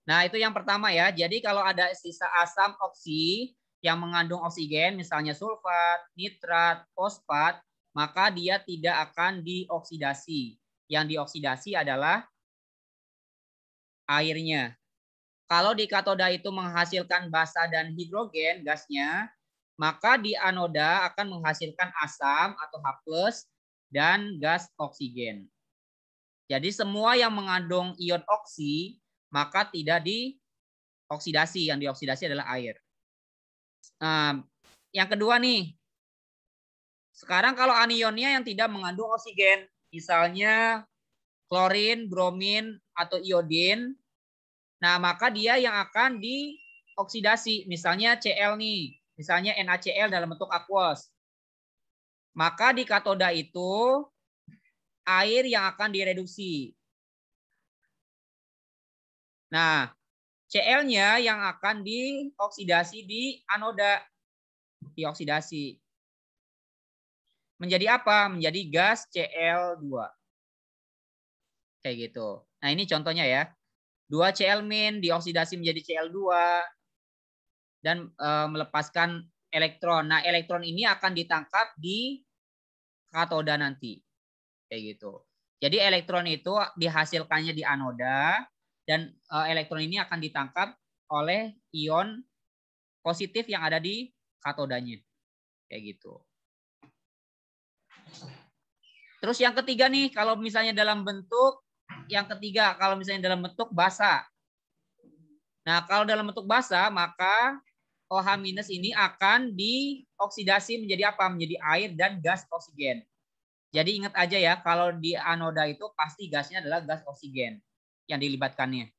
Nah, itu yang pertama ya. Jadi kalau ada sisa asam oksi yang mengandung oksigen, misalnya sulfat, nitrat, fosfat, maka dia tidak akan dioksidasi. Yang dioksidasi adalah airnya. Kalau di katoda itu menghasilkan basa dan hidrogen gasnya, maka di anoda akan menghasilkan asam atau H+ dan gas oksigen. Jadi semua yang mengandung ion oksi maka tidak dioksidasi, yang dioksidasi adalah air. Nah, yang kedua nih, sekarang kalau anionnya yang tidak mengandung oksigen, misalnya klorin, bromin, atau iodin, nah maka dia yang akan dioksidasi, misalnya Cl nih, misalnya NaCl dalam bentuk aqueous. Maka di katoda itu air yang akan direduksi. Nah, Cl-nya yang akan dioksidasi di anoda. Dioksidasi. Menjadi apa? Menjadi gas Cl2. Kayak gitu. Nah, ini contohnya ya. 2Cl- dioksidasi menjadi Cl2 dan melepaskan elektron. Nah, elektron ini akan ditangkap di katoda nanti. Kayak gitu. Jadi elektron itu dihasilkannya di anoda dan elektron ini akan ditangkap oleh ion positif yang ada di katodanya. Kayak gitu. Terus yang ketiga nih, kalau misalnya dalam bentuk basa. Nah, kalau dalam bentuk basa, maka OH- ini akan dioksidasi menjadi apa? Menjadi air dan gas oksigen. Jadi ingat aja ya, kalau di anoda itu pasti gasnya adalah gas oksigen yang dilibatkannya.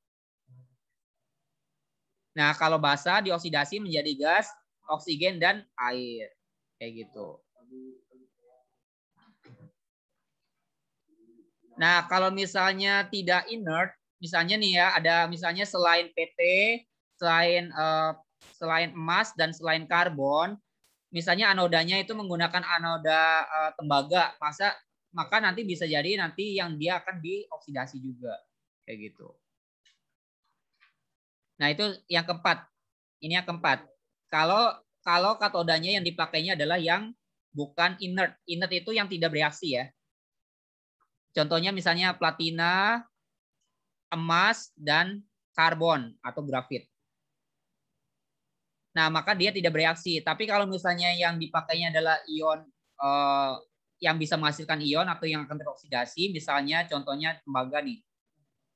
Nah, kalau basa dioksidasi menjadi gas, oksigen, dan air. Kayak gitu. Nah, kalau misalnya tidak inert, misalnya nih ya, ada misalnya selain PT, selain emas dan selain karbon, misalnya anodanya itu menggunakan anoda tembaga, maka nanti bisa jadi nanti yang dia akan dioksidasi juga. Kayak gitu. Nah, itu yang keempat. Ini yang keempat. Kalau katodanya yang dipakainya adalah yang bukan inert. Inert itu yang tidak bereaksi ya. Contohnya misalnya platina, emas, dan karbon atau grafit. Nah, maka dia tidak bereaksi. Tapi kalau misalnya yang dipakainya adalah ion yang bisa menghasilkan ion atau yang akan teroksidasi, misalnya contohnya tembaga nih.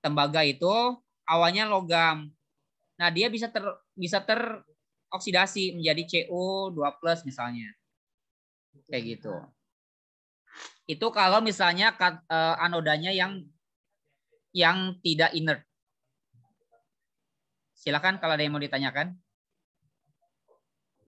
Tembaga itu awalnya logam. Nah, dia bisa teroksidasi menjadi CO2+ misalnya. Kayak gitu. Itu kalau misalnya anodanya yang tidak inert. Silakan kalau ada yang mau ditanyakan.